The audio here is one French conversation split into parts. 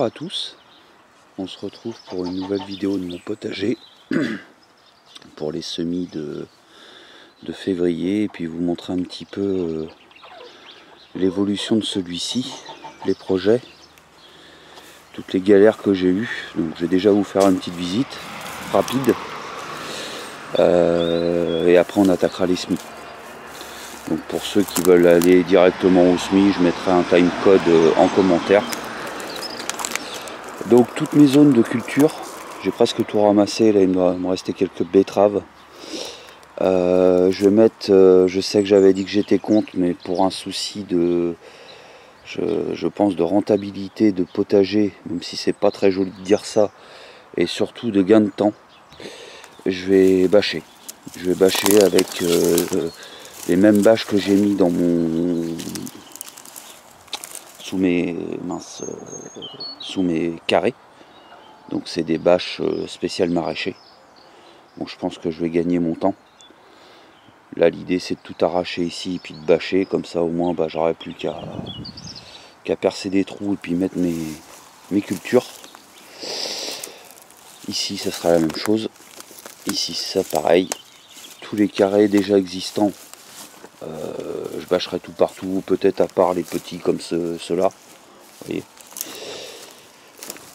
à tous, on se retrouve pour une nouvelle vidéo de mon potager pour les semis de février, et puis vous montrer un petit peu l'évolution de celui-ci, les projets, toutes les galères que j'ai eues. Donc je vais déjà vous faire une petite visite rapide et après on attaquera les semis. Donc pour ceux qui veulent aller directement au semis, je mettrai un timecode en commentaire. Donc toutes mes zones de culture, j'ai presque tout ramassé, là il doit me rester quelques betteraves. Je vais mettre, je sais que j'avais dit que j'étais contre, mais pour un souci de, je pense, de rentabilité de potager, même si c'est pas très joli de dire ça, et surtout de gain de temps, je vais bâcher. Je vais bâcher avec les mêmes bâches que j'ai mis dans mon sous mes carrés. Donc c'est des bâches spéciales maraîchers. Bon, je pense que je vais gagner mon temps. Là l'idée c'est de tout arracher ici et puis de bâcher, comme ça au moins j'aurai plus qu'à percer des trous et puis mettre mes cultures. Ici ça sera la même chose. Ici ça pareil. Tous les carrés déjà existants, je bâcherai tout partout, peut-être à part les petits comme ceux-là. Vous voyez,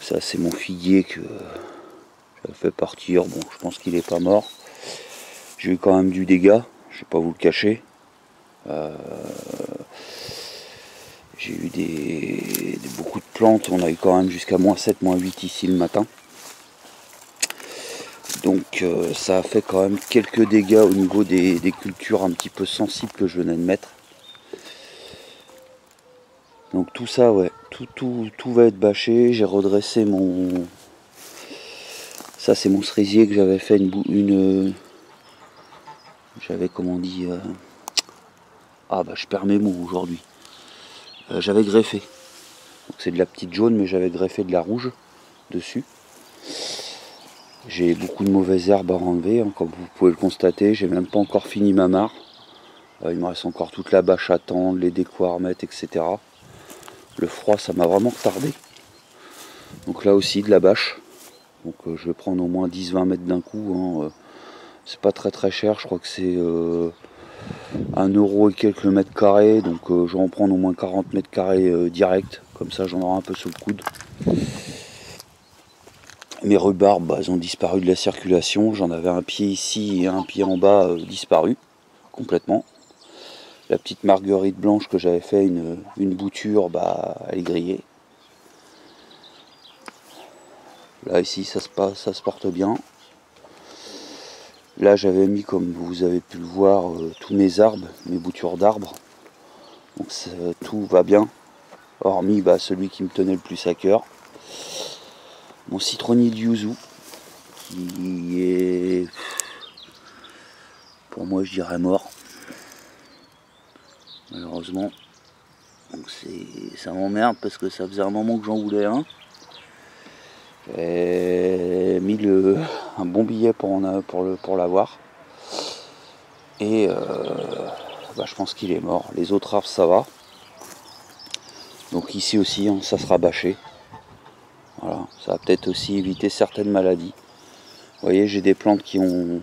ça c'est mon figuier que j'avais fait partir. Bon, je pense qu'il est pas mort. J'ai eu quand même du dégât, je vais pas vous le cacher. J'ai eu beaucoup de plantes, on a eu quand même jusqu'à -7, -8 ici le matin. Donc ça a fait quand même quelques dégâts au niveau des cultures un petit peu sensibles que je venais de mettre. Donc tout ça, ouais, tout va être bâché. J'ai redressé mon... Ça c'est mon cerisier que j'avais fait j'avais, comment on dit... je perds mes mots aujourd'hui. J'avais greffé. Donc c'est de la petite jaune, mais j'avais greffé de la rouge dessus. J'ai beaucoup de mauvaises herbes à enlever, hein, comme vous pouvez le constater. J'ai même pas encore fini ma mare. Il me reste encore toute la bâche à tendre, les décos à remettre, etc. Le froid, ça m'a vraiment retardé. Donc là aussi, de la bâche. Donc je vais prendre au moins 10-20 mètres d'un coup. Hein. C'est pas très cher, je crois que c'est 1 € et quelques mètres carrés. Donc je vais en prendre au moins 40 mètres carrés direct. Comme ça, j'en aurai un peu sous le coude. Mes rhubarbes, elles ont disparu de la circulation. J'en avais un pied ici et un pied en bas disparu complètement. La petite marguerite blanche que j'avais fait une bouture, elle est grillée. Là ici ça se porte bien. Là j'avais mis, comme vous avez pu le voir, tous mes arbres, mes boutures d'arbres. Donc tout va bien, hormis celui qui me tenait le plus à cœur. Mon citronnier de yuzu, qui est, pour moi je dirais mort, malheureusement. Donc ça m'emmerde parce que ça faisait un moment que j'en voulais un. J'ai mis un bon billet pour l'avoir. Et je pense qu'il est mort. Les autres arbres ça va. Donc ici aussi hein, ça sera bâché. Voilà, ça va peut-être aussi éviter certaines maladies. Vous voyez, j'ai des plantes qui ont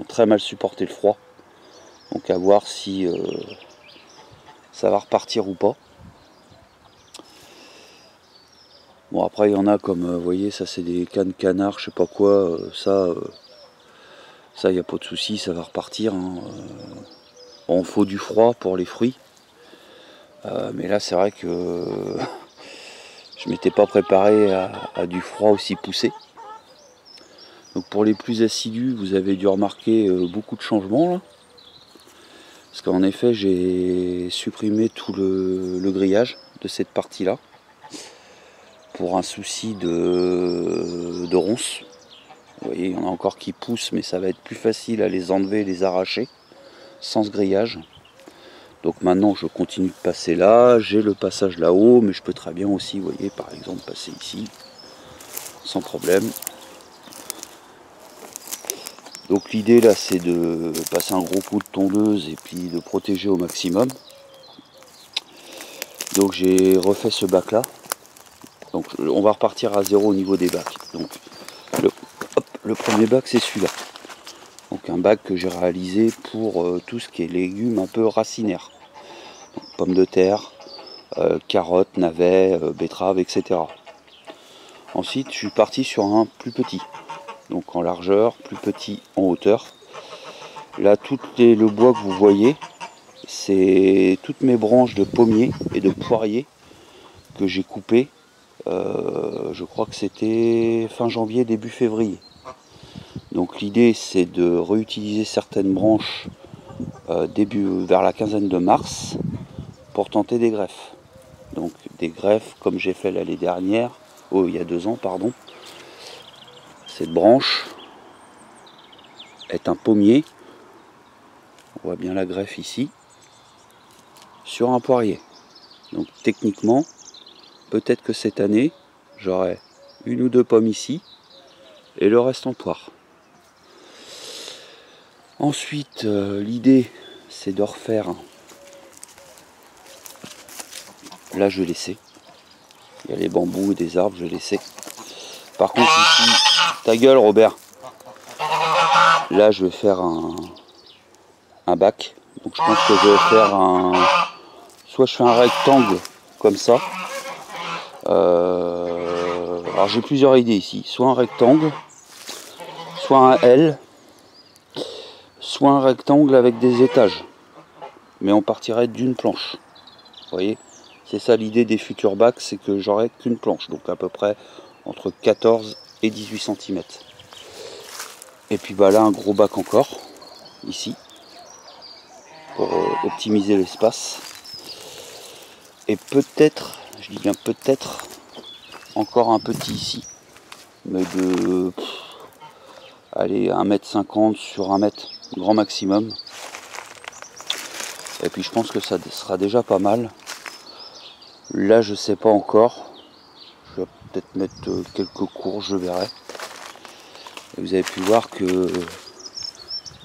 très mal supporté le froid. Donc à voir si ça va repartir ou pas. Bon, après il y en a comme, vous voyez, ça c'est des cannes canards, je sais pas quoi, ça il n'y a pas de souci, ça va repartir. Hein. Bon, faut du froid pour les fruits. Mais là c'est vrai que je m'étais pas préparé à du froid aussi poussé. Donc pour les plus assidus, vous avez dû remarquer beaucoup de changements là. Parce qu'en effet j'ai supprimé tout le grillage de cette partie là. Pour un souci de ronces. Vous voyez, il y en a encore qui poussent, mais ça va être plus facile à les enlever et les arracher sans ce grillage. Donc maintenant je continue de passer là, j'ai le passage là-haut, mais je peux très bien aussi, vous voyez, par exemple passer ici, sans problème. Donc l'idée là c'est de passer un gros coup de tondeuse et puis de protéger au maximum. Donc j'ai refait ce bac là. Donc on va repartir à zéro au niveau des bacs. Donc le premier bac c'est celui-là. Donc un bac que j'ai réalisé pour tout ce qui est légumes un peu racinaires. Donc, pommes de terre, carottes, navets, betteraves, etc. Ensuite je suis parti sur un plus petit. Donc en largeur, plus petit en hauteur. Là le bois que vous voyez, c'est toutes mes branches de pommiers et de poiriers que j'ai coupées. Je crois que c'était fin janvier, début février. Donc l'idée c'est de réutiliser certaines branches vers la quinzaine de mars pour tenter des greffes. Donc des greffes comme j'ai fait l'année dernière, il y a 2 ans pardon. Cette branche est un pommier, on voit bien la greffe ici, sur un poirier. Donc techniquement, peut-être que cette année, j'aurai 1 ou 2 pommes ici et le reste en poire. Ensuite, l'idée c'est de refaire. Là je vais laisser. Il y a les bambous et des arbres, je vais laisser. Par contre ici, ta gueule Robert. Là je vais faire un bac. Donc je pense que je vais faire soit je fais un rectangle comme ça. Alors j'ai plusieurs idées ici. Soit un rectangle, soit un L, soit un rectangle avec des étages. Mais on partirait d'une planche. Vous voyez, c'est ça l'idée des futurs bacs, c'est que j'aurai qu'une planche. Donc à peu près entre 14 et 18 cm. Et puis bah là un gros bac encore, ici, pour optimiser l'espace. Et peut-être, je dis bien peut-être, encore un petit ici, mais de allez 1,50 m sur 1 m, grand maximum. Et puis je pense que ça sera déjà pas mal. Là je sais pas encore. Je vais peut-être mettre quelques courges, je verrai. Et vous avez pu voir que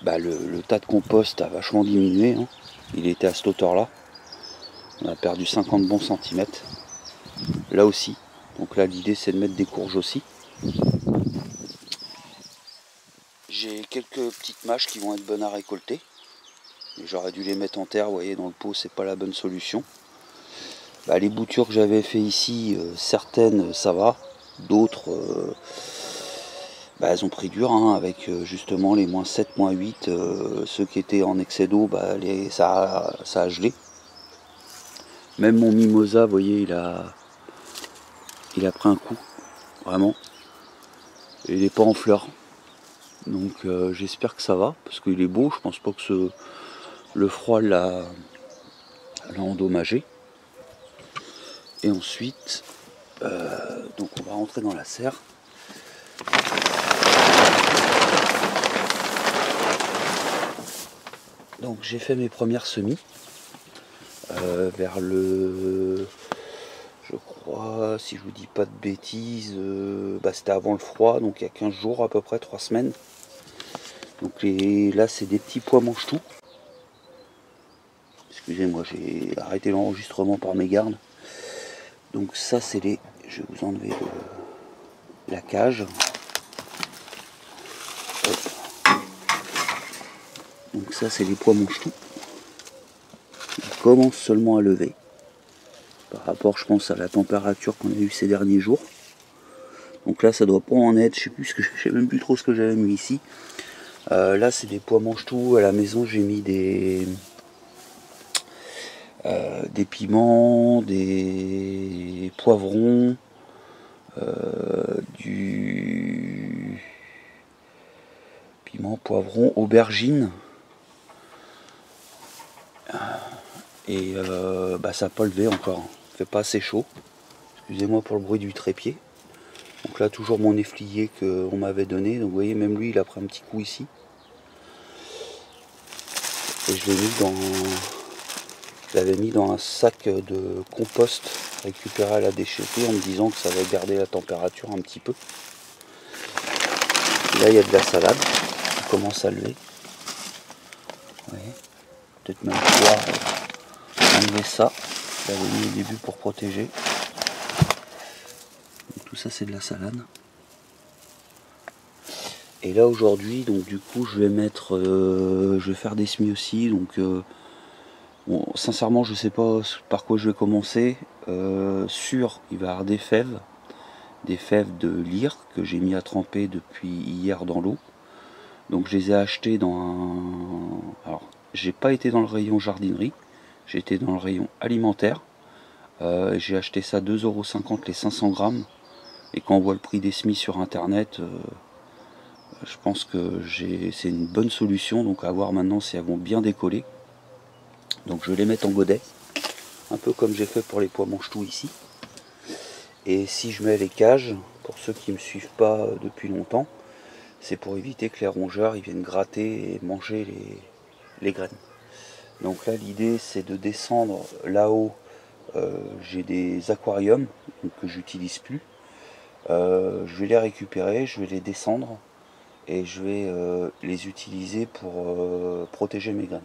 bah, le tas de compost a vachement diminué. Hein. Il était à cette hauteur là. On a perdu 50 bons centimètres. Là aussi. Donc là l'idée c'est de mettre des courges aussi. J'ai quelques petites mâches qui vont être bonnes à récolter. J'aurais dû les mettre en terre, vous voyez, dans le pot, c'est pas la bonne solution. Bah, les boutures que j'avais fait ici, certaines ça va, d'autres bah, elles ont pris dur hein, avec justement les -7, -8, ceux qui étaient en excès d'eau, bah, ça a gelé. Même mon mimosa, vous voyez, il a pris un coup, vraiment. Et il n'est pas en fleurs. Donc j'espère que ça va, parce qu'il est beau, je pense pas que le froid l'a endommagé. Et ensuite, donc on va rentrer dans la serre. Donc j'ai fait mes premières semis vers le, je crois, si je vous dis pas de bêtises, bah, c'était avant le froid, donc il y a 15 jours à peu près, 3 semaines. Donc là c'est des petits pois mange-tout. Excusez-moi, j'ai arrêté l'enregistrement par mégarde. Donc ça c'est les, je vais vous enlever la cage. Donc ça c'est les pois mange-tout. Ils commencent seulement à lever. Par rapport je pense à la température qu'on a eu ces derniers jours. Donc là ça doit pas en être, je sais même plus trop ce que j'avais mis ici. Là c'est des pois mange-tout. À la maison j'ai mis des piments, des poivrons, du piment, poivron, aubergine. Et bah, ça n'a pas levé encore, il fait pas assez chaud. Excusez-moi pour le bruit du trépied. Donc là toujours mon efflier qu'on m'avait donné. Donc vous voyez même lui il a pris un petit coup ici. Et je l'avais mis dans un sac de compost récupéré à la déchetterie en me disant que ça va garder la température un petit peu. Et là il y a de la salade qui commence à lever. Vous voyez, peut-être même pouvoir enlever ça. Je l'avais mis au début pour protéger. ça c'est de la salade. Et là aujourd'hui, donc du coup je vais mettre, je vais faire des semis aussi, donc bon, sincèrement je sais pas par quoi je vais commencer. Sûr, il va y avoir des fèves de lyre que j'ai mis à tremper depuis hier dans l'eau. Donc je les ai achetées dans un... Alors j'ai pas été dans le rayon jardinerie, j'ai été dans le rayon alimentaire. J'ai acheté ça 2,50 € les 500 grammes. Et quand on voit le prix des semis sur internet, je pense que c'est une bonne solution. Donc à voir maintenant si elles vont bien décoller. Donc je vais les mettre en godet, un peu comme j'ai fait pour les pois mange-tout ici. Et si je mets les cages, pour ceux qui ne me suivent pas depuis longtemps, c'est pour éviter que les rongeurs ils viennent gratter et manger les graines. Donc là l'idée c'est de descendre là-haut. J'ai des aquariums que j'utilise plus. Je vais les récupérer, je vais les descendre et je vais les utiliser pour protéger mes graines.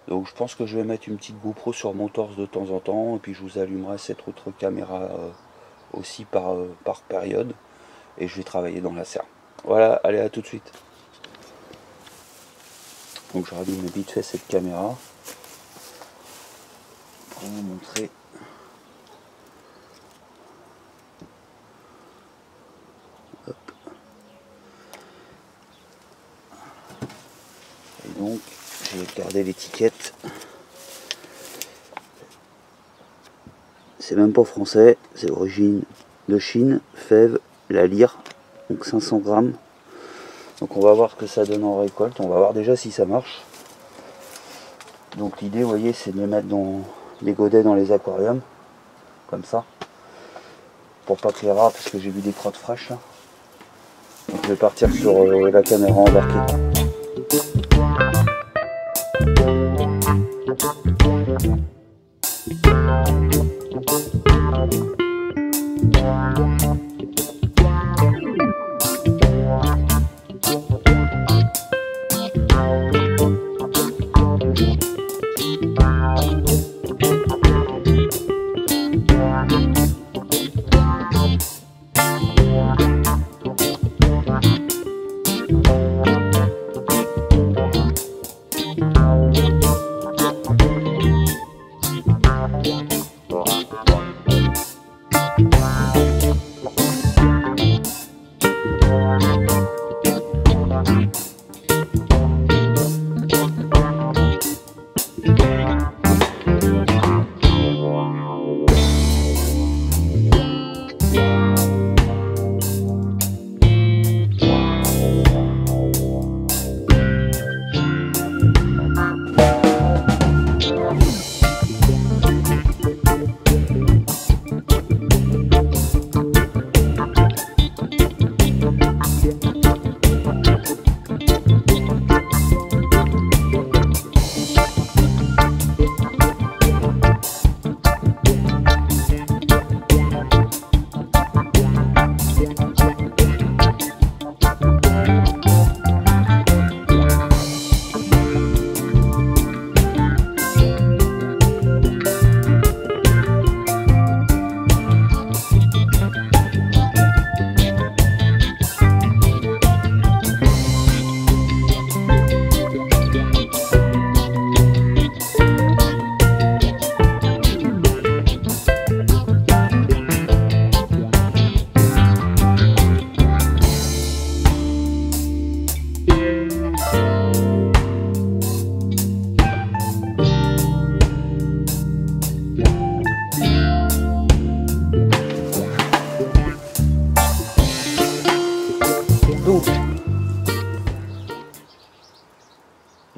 Donc je pense que je vais mettre une petite GoPro sur mon torse de temps en temps et puis je vous allumerai cette autre caméra aussi par période et je vais travailler dans la serre. Voilà, allez, à tout de suite. Donc je rallume vite fait cette caméra pour vous montrer. Hop. Et donc j'ai gardé l'étiquette. C'est même pas français, c'est d'origine de Chine, fève, la lyre, donc 500 grammes. Donc on va voir ce que ça donne en récolte, on va voir déjà si ça marche. Donc l'idée, vous voyez, c'est de les mettre dans les godets dans les aquariums, comme ça, pour pas que les rats, parce que j'ai vu des crottes fraîches là. Donc je vais partir sur la caméra embarquée.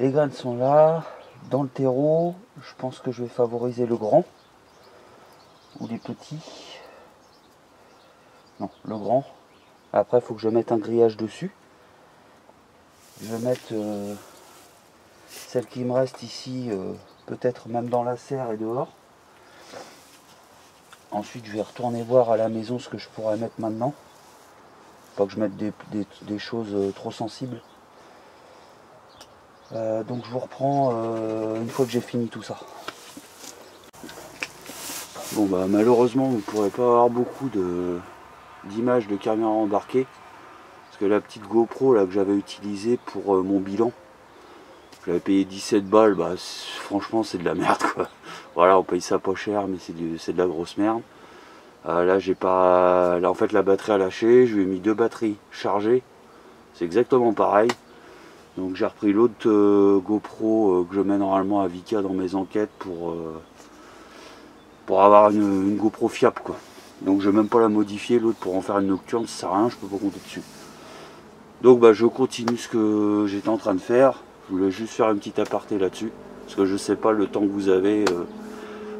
Les graines sont là, dans le terreau. Je pense que je vais favoriser le grand ou les petits. Non, le grand. Après, il faut que je mette un grillage dessus. Je vais mettre celle qui me reste ici, peut-être même dans la serre et dehors. Ensuite, je vais retourner voir à la maison ce que je pourrais mettre maintenant. Pas que je mette des choses trop sensibles. Donc je vous reprends une fois que j'ai fini tout ça. Bon bah malheureusement vous ne pourrez pas avoir beaucoup d'images de caméra embarquée. Parce que la petite GoPro là que j'avais utilisée pour mon bilan, j'avais payé 17 balles, bah franchement c'est de la merde quoi. Voilà, on paye ça pas cher mais c'est de la grosse merde. Là j'ai pas. Là en fait la batterie a lâché, je lui ai mis 2 batteries chargées. C'est exactement pareil. Donc j'ai repris l'autre GoPro que je mets normalement à Vika dans mes enquêtes pour avoir une GoPro fiable quoi. Donc je vais même pas la modifier, l'autre pour en faire une nocturne, ça sert à rien, je peux pas compter dessus. Donc bah je continue ce que j'étais en train de faire. Je voulais juste faire une petite aparté là-dessus. Parce que je sais pas le temps que vous avez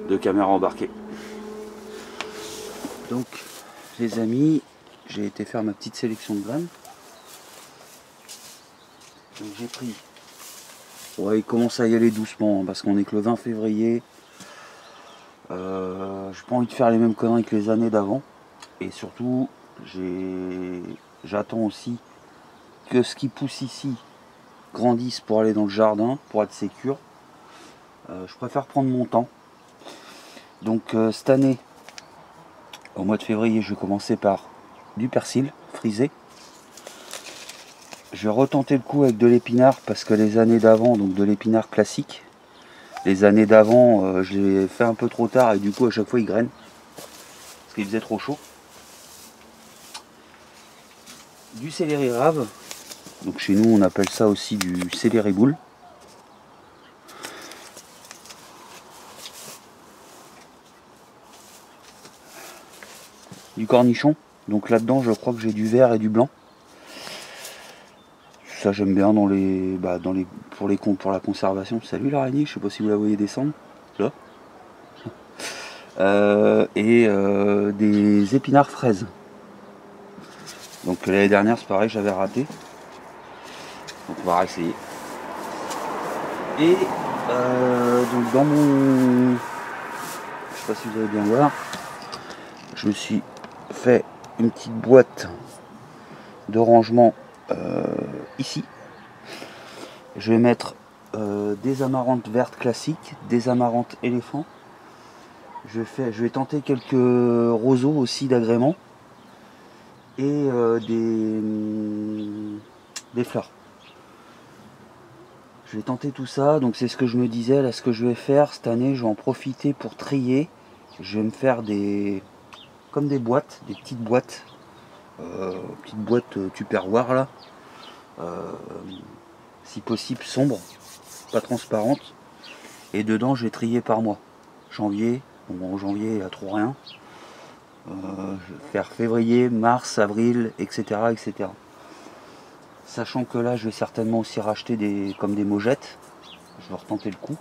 de caméra embarquée. Donc les amis, j'ai été faire ma petite sélection de graines. Donc j'ai pris. Ouais, il commence à y aller doucement hein, parce qu'on est que le 20 février. J'ai pas envie de faire les mêmes conneries que les années d'avant. Et surtout, j'attends aussi que ce qui pousse ici grandisse pour aller dans le jardin, pour être sécure. Je préfère prendre mon temps. Donc cette année, au mois de février, je vais commencer par du persil frisé. Je vais retenter le coup avec de l'épinard parce que les années d'avant, donc de l'épinard classique, les années d'avant, je l'ai fait un peu trop tard et du coup à chaque fois il graine parce qu'il faisait trop chaud. Du céleri rave, donc chez nous on appelle ça aussi du céleri boule. Du cornichon, donc là-dedans je crois que j'ai du vert et du blanc. Ça j'aime bien pour la conservation. Salut l'araignée, je sais pas si vous la voyez descendre. Là. Des épinards fraises. Donc l'année dernière c'est pareil, j'avais raté. Donc on va réessayer. Et donc dans mon... Je sais pas si vous allez bien voir. Je me suis fait une petite boîte de rangement ici. Je vais mettre des amarantes vertes classiques, des amarantes éléphants. Je vais tenter quelques roseaux aussi d'agrément et des fleurs. Je vais tenter tout ça, donc c'est ce que je me disais, là ce que je vais faire cette année, je vais en profiter pour trier. Je vais me faire comme des boîtes, des petites boîtes Tupperware là, si possible sombres, pas transparentes, et dedans je vais trier par mois. Janvier, bon en janvier il n'y a trop rien. Je vais faire février, mars, avril, etc., etc. Sachant que là je vais certainement aussi racheter comme des mogettes, je vais retenter le coup.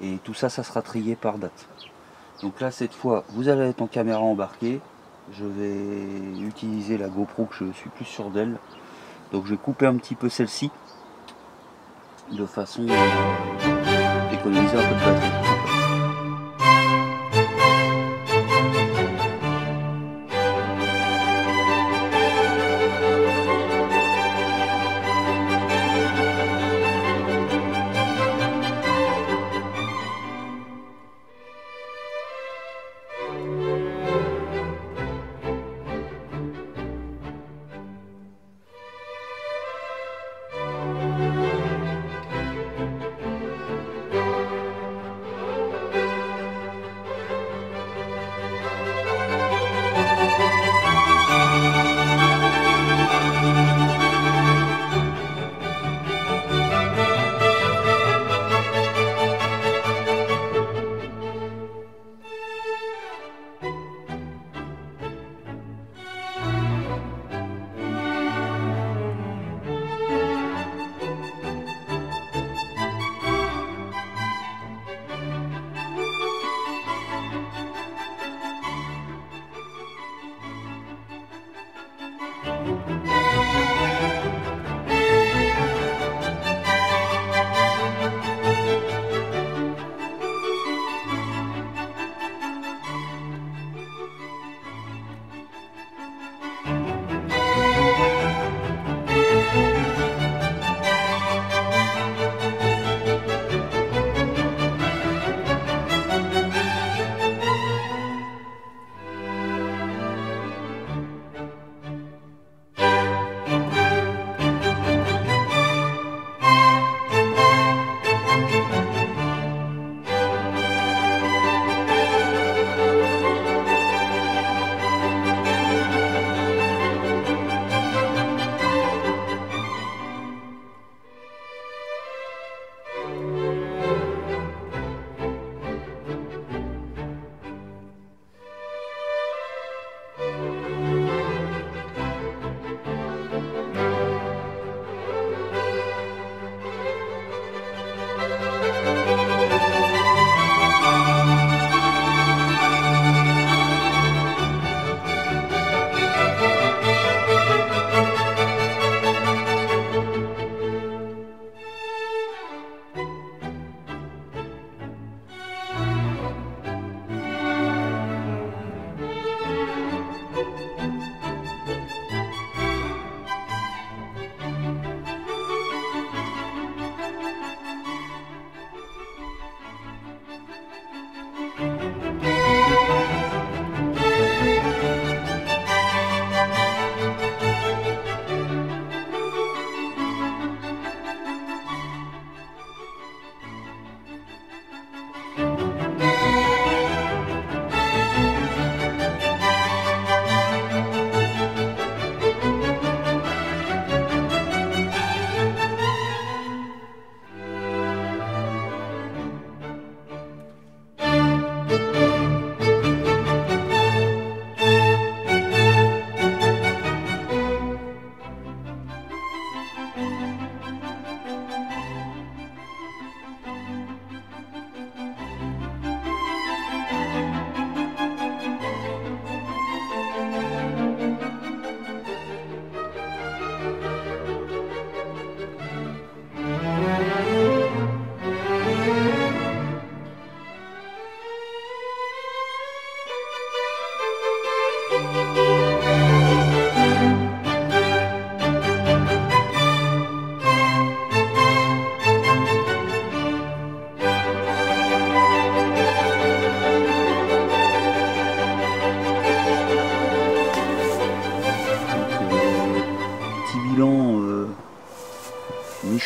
Et tout ça, ça sera trié par date. Donc là cette fois vous allez être en caméra embarquée. Je vais utiliser la GoPro que je suis plus sûr d'elle. Donc je vais couper un petit peu celle-ci de façon à économiser un peu de batterie.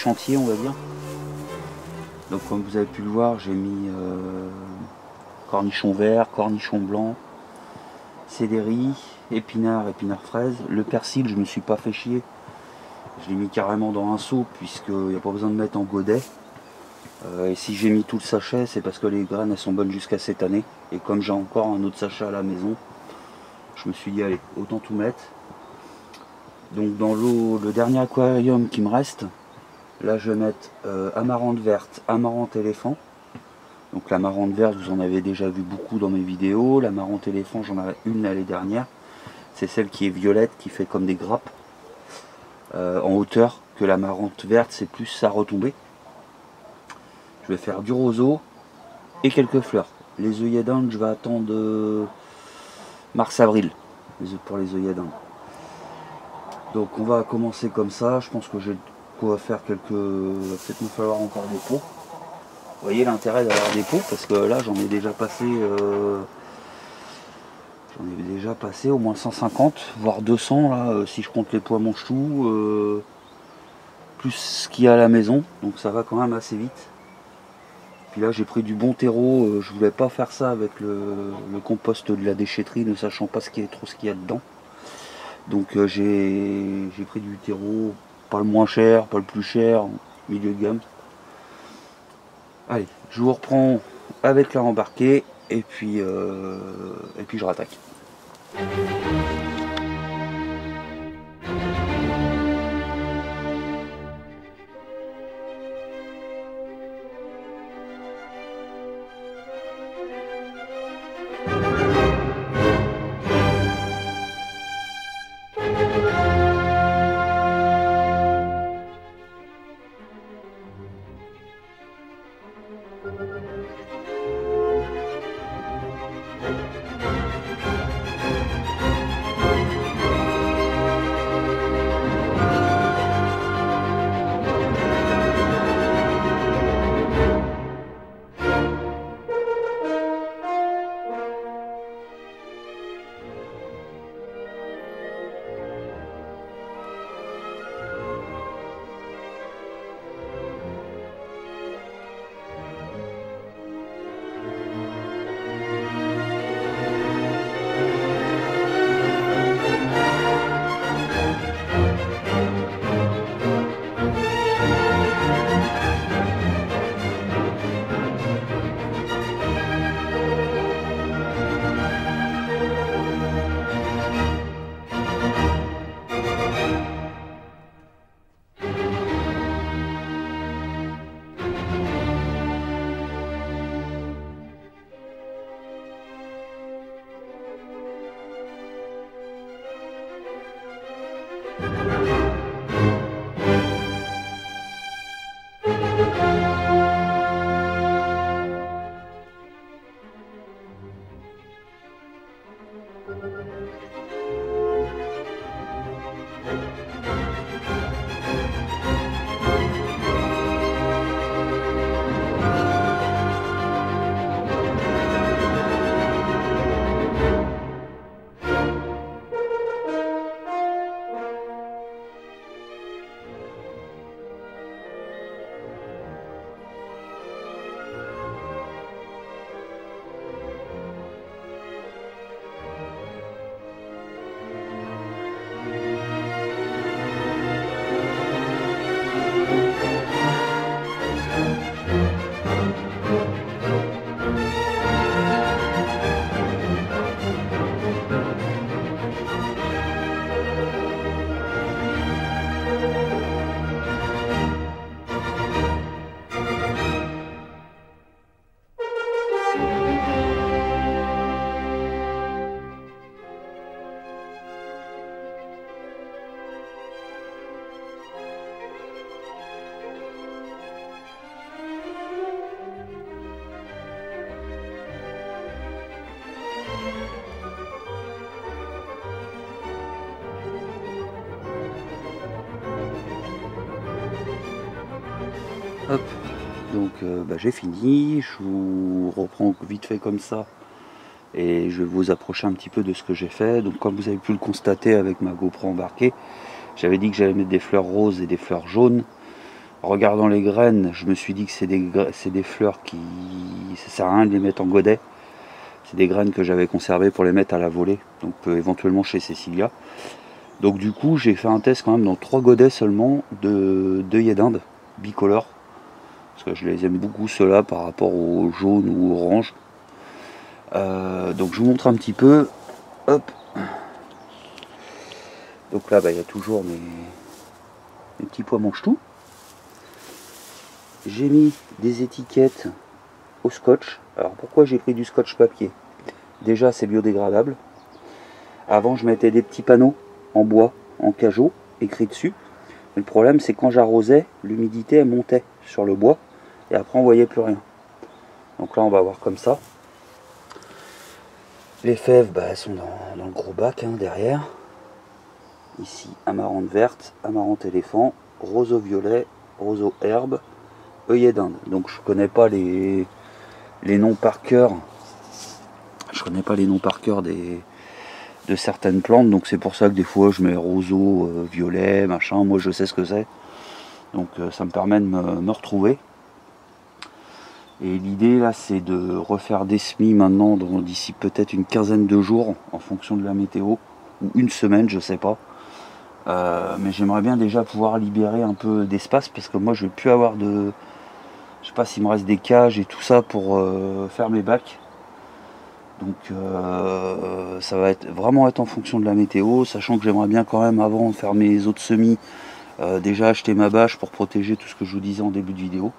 chantier, on va dire. Donc comme vous avez pu le voir, j'ai mis cornichon vert, cornichon blanc, céleri, épinards fraises. Le persil, je me suis pas fait chier. Je l'ai mis carrément dans un seau puisqu'il n'y a pas besoin de mettre en godet. Et si j'ai mis tout le sachet, c'est parce que les graines elles sont bonnes jusqu'à cette année. Et comme j'ai encore un autre sachet à la maison, je me suis dit allez, autant tout mettre. Donc dans l'eau, le dernier aquarium qui me reste, là je vais mettre amarante verte, amarante éléphant. Donc l'amarante verte, vous en avez déjà vu beaucoup dans mes vidéos. L'amarante éléphant, j'en avais une l'année dernière. C'est celle qui est violette, qui fait comme des grappes en hauteur, que l'amarante verte, c'est plus sa retombée. Je vais faire du roseau et quelques fleurs. Les œillets d'Inde, je vais attendre mars-avril pour les œillets d'Inde. Donc on va commencer comme ça. Je pense que j'ai quoi faire quelques... Peut-être me falloir encore des pots. Vous voyez l'intérêt d'avoir des pots parce que là j'en ai déjà passé au moins 150 voire 200 là, si je compte les pots à manche-tout plus ce qu'il y a à la maison, donc ça va quand même assez vite. Puis là j'ai pris du bon terreau, je voulais pas faire ça avec le compost de la déchetterie, ne sachant pas ce qu'il y a dedans. Donc j'ai pris du terreau, pas le moins cher, pas le plus cher, milieu de gamme. Allez, je vous reprends avec la rembarquée et puis je rattaque. Hop, donc j'ai fini, je vous reprends vite fait comme ça et je vais vous approcher un petit peu de ce que j'ai fait. Donc comme vous avez pu le constater avec ma GoPro embarquée, j'avais dit que j'allais mettre des fleurs roses et des fleurs jaunes. regardant les graines, je me suis dit que c'est des fleurs qui... ça sert à rien de les mettre en godet. C'est des graines que j'avais conservées pour les mettre à la volée, donc éventuellement chez Cecilia. Donc du coup, j'ai fait un test quand même dans 3 godets seulement d'œillets d'Inde bicolores. Parce que je les aime beaucoup ceux-là par rapport aux jaunes ou orange. Donc je vous montre un petit peu. Hop. Donc là, il y a toujours mes petits pois mange-tout. J'ai mis des étiquettes au scotch. Alors pourquoi j'ai pris du scotch papier? Déjà, c'est biodégradable. Avant, je mettais des petits panneaux en bois, en cajot, écrits dessus. Mais le problème, c'est quand j'arrosais, l'humidité elle montait sur le bois et après on voyait plus rien. Donc là, on va voir comme ça. Les fèves, elles sont dans le gros bac derrière. Ici, amarante verte, amarante éléphant, roseau violet, roseau herbe, œillet d'Inde. Donc je connais pas les noms par cœur. Je connais pas les noms par cœur de certaines plantes, donc c'est pour ça que des fois je mets roseau, violet, machin. Moi je sais ce que c'est. Donc ça me permet de me retrouver. Et l'idée là, c'est de refaire des semis maintenant d'ici peut-être une quinzaine de jours en fonction de la météo, ou une semaine, je sais pas. Mais j'aimerais bien déjà pouvoir libérer un peu d'espace parce que moi je vais plus avoir de... Je sais pas s'il me reste des cages et tout ça pour faire mes bacs. Donc ça va vraiment être en fonction de la météo, sachant que j'aimerais bien quand même avant de faire mes autres semis, déjà acheter ma bâche pour protéger tout ce que je vous disais en début de vidéo.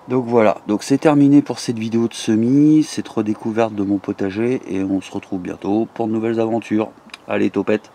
Donc voilà, donc c'est terminé pour cette vidéo de semis, cette redécouverte de mon potager et on se retrouve bientôt pour de nouvelles aventures. Allez, topette!